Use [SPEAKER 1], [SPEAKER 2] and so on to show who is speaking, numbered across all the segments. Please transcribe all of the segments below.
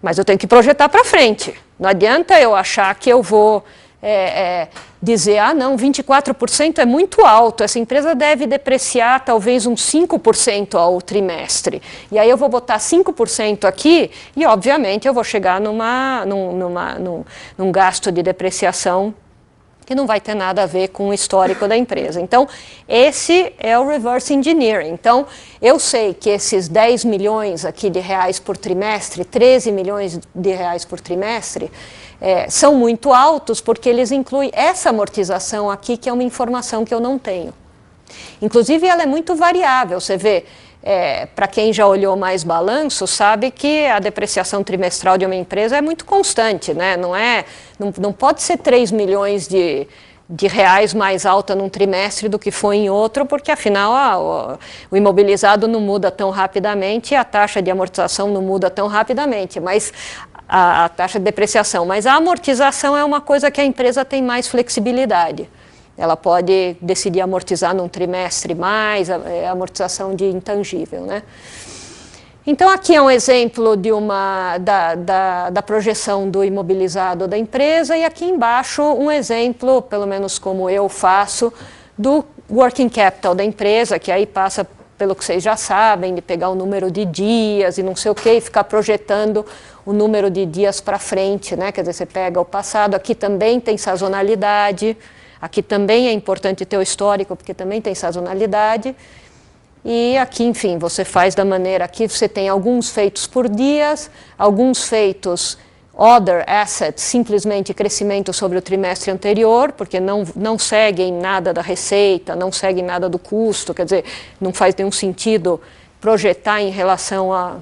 [SPEAKER 1] Mas eu tenho que projetar para frente. Não adianta eu achar que eu vou dizer, ah não, 24% é muito alto, essa empresa deve depreciar talvez uns 5% ao trimestre. E aí eu vou botar 5% aqui e, obviamente, eu vou chegar num gasto de depreciação que não vai ter nada a ver com o histórico da empresa. Então, esse é o reverse engineering. Então, eu sei que esses 10 milhões aqui de reais por trimestre, 13 milhões de reais por trimestre, são muito altos porque eles incluem essa amortização aqui, que é uma informação que eu não tenho. Inclusive, ela é muito variável, você vê. Para quem já olhou mais balanço, sabe que a depreciação trimestral de uma empresa é muito constante, né? Não pode ser 3 milhões de reais mais alta num trimestre do que foi em outro, porque afinal o imobilizado não muda tão rapidamente e a taxa de amortização não muda tão rapidamente, mas a taxa de depreciação. Mas a amortização é uma coisa que a empresa tem mais flexibilidade. Ela pode decidir amortizar num trimestre mais, amortização de intangível, né? Então, aqui é um exemplo da projeção do imobilizado da empresa, e aqui embaixo um exemplo, pelo menos como eu faço, do working capital da empresa, que aí passa pelo que vocês já sabem, de pegar o número de dias e não sei o quê, e ficar projetando o número de dias para frente, né? Quer dizer, você pega o passado, aqui também tem sazonalidade. Aqui também é importante ter o histórico, porque também tem sazonalidade. E aqui, enfim, você faz da maneira que você tem alguns feitos por dias, alguns feitos other assets, simplesmente crescimento sobre o trimestre anterior, porque não seguem nada da receita, não seguem nada do custo, quer dizer, não faz nenhum sentido projetar em relação à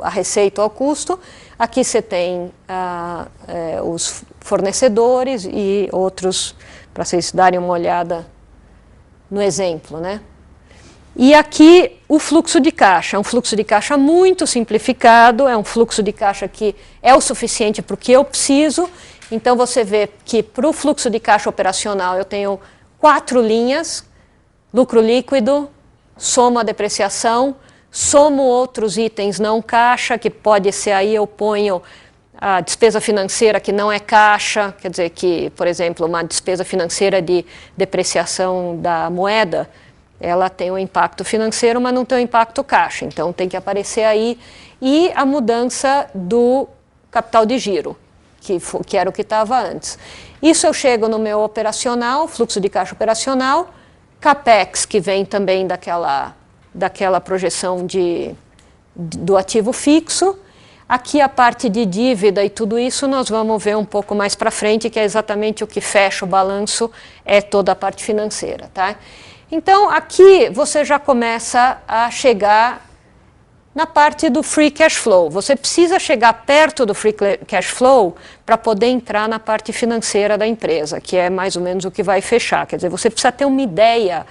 [SPEAKER 1] receita ou ao custo. Aqui você tem os fornecedores e outros, para vocês darem uma olhada no exemplo, né? E aqui o fluxo de caixa, é um fluxo de caixa muito simplificado, é um fluxo de caixa que é o suficiente para o que eu preciso. Então você vê que para o fluxo de caixa operacional eu tenho 4 linhas: lucro líquido, somo a depreciação, somo outros itens não caixa, que pode ser aí eu ponho a despesa financeira que não é caixa, quer dizer que, por exemplo, uma despesa financeira de depreciação da moeda, ela tem um impacto financeiro, mas não tem um impacto caixa, então tem que aparecer aí. E a mudança do capital de giro, que era o que estava antes. Isso eu chego no meu operacional, fluxo de caixa operacional, CAPEX, que vem também daquela projeção do ativo fixo. Aqui a parte de dívida e tudo isso nós vamos ver um pouco mais para frente, que é exatamente o que fecha o balanço, é toda a parte financeira, tá? Então, aqui você já começa a chegar na parte do free cash flow. Você precisa chegar perto do free cash flow para poder entrar na parte financeira da empresa, que é mais ou menos o que vai fechar. Quer dizer, você precisa ter uma ideia.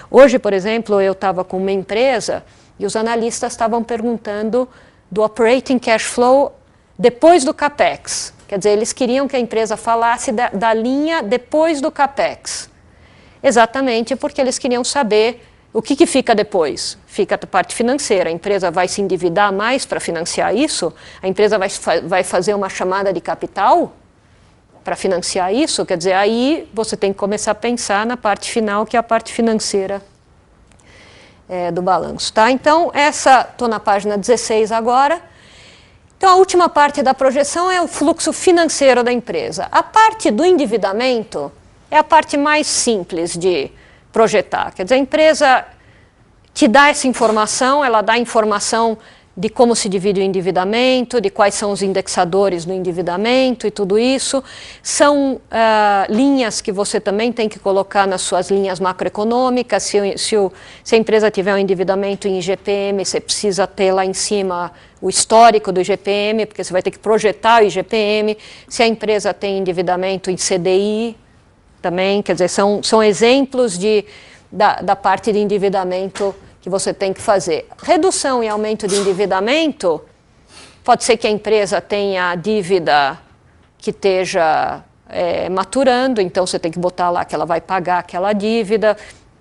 [SPEAKER 1] Hoje, por exemplo, eu estava com uma empresa e os analistas estavam perguntando do operating cash flow depois do CAPEX. Quer dizer, eles queriam que a empresa falasse da linha depois do CAPEX. Exatamente porque eles queriam saber o que fica depois. Fica a parte financeira, a empresa vai se endividar mais para financiar isso? A empresa vai fazer uma chamada de capital para financiar isso? Quer dizer, aí você tem que começar a pensar na parte final, que é a parte financeira do balanço, tá? Então, estou na página 16 agora. Então, a última parte da projeção é o fluxo financeiro da empresa. A parte do endividamento é a parte mais simples de projetar. Quer dizer, a empresa te dá essa informação, ela dá informação de como se divide o endividamento, de quais são os indexadores do endividamento e tudo isso. São linhas que você também tem que colocar nas suas linhas macroeconômicas. Se a empresa tiver um endividamento em IGPM, você precisa ter lá em cima o histórico do IGPM, porque você vai ter que projetar o IGPM. Se a empresa tem endividamento em CDI, também, quer dizer, são exemplos da parte de endividamento que você tem que fazer. Redução e aumento de endividamento, pode ser que a empresa tenha dívida que esteja maturando, então você tem que botar lá que ela vai pagar aquela dívida.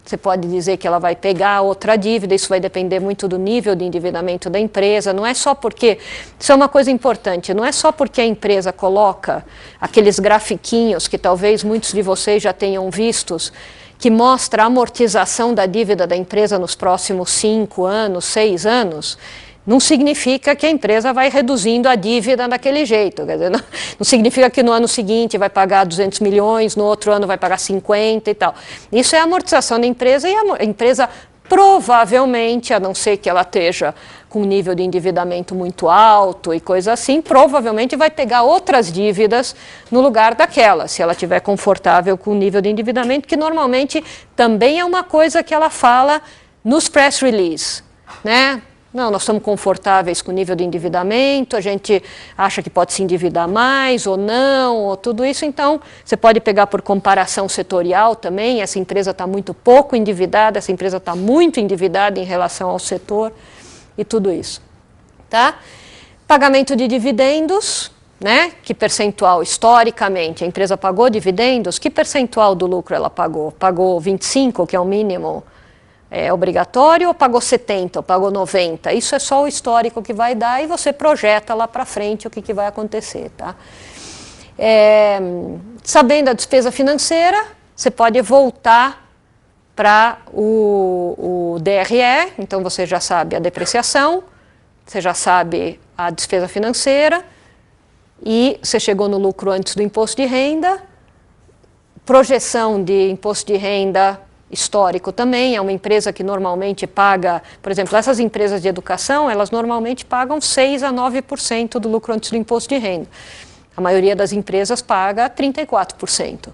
[SPEAKER 1] Você pode dizer que ela vai pegar outra dívida, isso vai depender muito do nível de endividamento da empresa. Não é só porque, isso é uma coisa importante, não é só porque a empresa coloca aqueles grafiquinhos que talvez muitos de vocês já tenham vistos, que mostra a amortização da dívida da empresa nos próximos 5 anos, 6 anos, não significa que a empresa vai reduzindo a dívida daquele jeito. Quer dizer, não significa que no ano seguinte vai pagar 200 milhões, no outro ano vai pagar 50 e tal. Isso é a amortização da empresa e a empresa provavelmente, a não ser que ela esteja com um nível de endividamento muito alto e coisa assim, provavelmente vai pegar outras dívidas no lugar daquela, se ela estiver confortável com o nível de endividamento, que normalmente também é uma coisa que ela fala nos press release, né? Não, nós estamos confortáveis com o nível de endividamento, a gente acha que pode se endividar mais ou não, ou tudo isso. Então, você pode pegar por comparação setorial também, essa empresa está muito pouco endividada, essa empresa está muito endividada em relação ao setor e tudo isso. Tá? Pagamento de dividendos, né? Que percentual, historicamente, a empresa pagou dividendos, que percentual do lucro ela pagou? Pagou 25%, que é o mínimo obrigatório, ou pagou 70%, ou pagou 90%? Isso é só o histórico que vai dar e você projeta lá para frente o que vai acontecer. Tá? Sabendo a despesa financeira, você pode voltar para o DRE, então você já sabe a depreciação, você já sabe a despesa financeira, e você chegou no lucro antes do imposto de renda, projeção de imposto de renda histórico também, é uma empresa que normalmente paga, por exemplo, essas empresas de educação, elas normalmente pagam 6% a 9% do lucro antes do imposto de renda. A maioria das empresas paga 34%.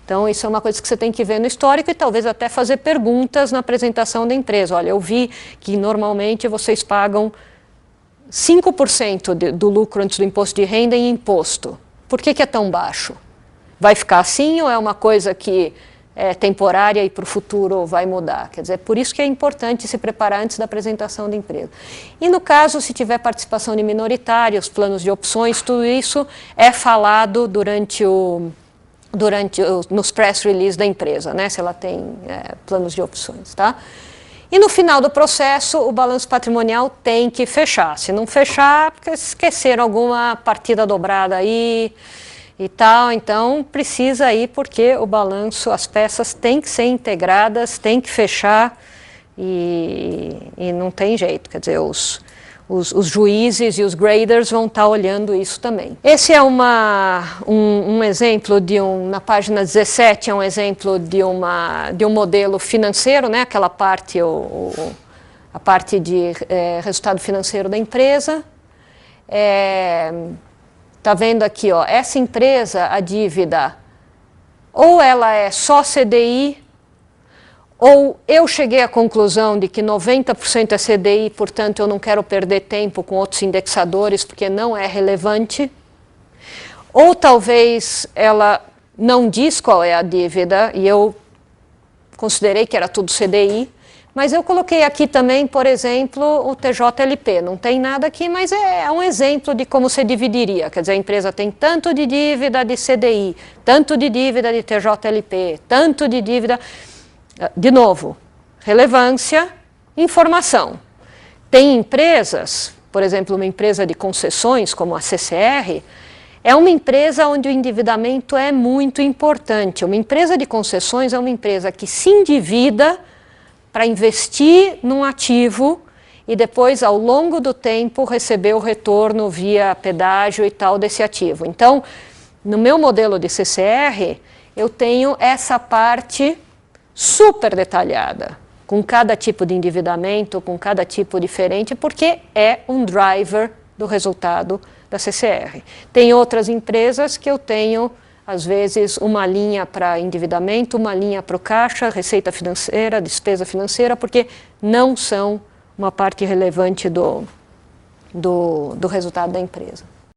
[SPEAKER 1] Então, isso é uma coisa que você tem que ver no histórico e talvez até fazer perguntas na apresentação da empresa. Olha, eu vi que normalmente vocês pagam 5% do lucro antes do imposto de renda em imposto. Por que é tão baixo? Vai ficar assim ou é uma coisa que é temporária e para o futuro vai mudar? Quer dizer, por isso que é importante se preparar antes da apresentação da empresa. E no caso, se tiver participação de minoritários, planos de opções, tudo isso é falado nos press release da empresa, né? Se ela tem planos de opções, tá? E no final do processo, o balanço patrimonial tem que fechar. Se não fechar, porque esqueceram alguma partida dobrada aí e tal, então precisa ir porque o balanço, as peças têm que ser integradas, tem que fechar e não tem jeito, quer dizer, os juízes e os graders vão estar olhando isso também. Esse é um exemplo na página 17, é um exemplo de um modelo financeiro, né? Aquela parte, a parte de resultado financeiro da empresa. Está vendo aqui, ó, essa empresa, a dívida, ou ela é só CDI, ou eu cheguei à conclusão de que 90% é CDI, portanto eu não quero perder tempo com outros indexadores porque não é relevante, ou talvez ela não diz qual é a dívida e eu considerei que era tudo CDI, mas eu coloquei aqui também, por exemplo, o TJLP. Não tem nada aqui, mas é um exemplo de como você dividiria. Quer dizer, a empresa tem tanto de dívida de CDI, tanto de dívida de TJLP, tanto de dívida... De novo, relevância, informação. Tem empresas, por exemplo, uma empresa de concessões, como a CCR, é uma empresa onde o endividamento é muito importante. Uma empresa de concessões é uma empresa que se endivida para investir num ativo e depois, ao longo do tempo, receber o retorno via pedágio e tal desse ativo. Então, no meu modelo de CCR, eu tenho essa parte super detalhada, com cada tipo de endividamento, com cada tipo diferente, porque é um driver do resultado da CCR. Tem outras empresas que eu tenho, às vezes, uma linha para endividamento, uma linha para o caixa, receita financeira, despesa financeira, porque não são uma parte relevante do resultado da empresa.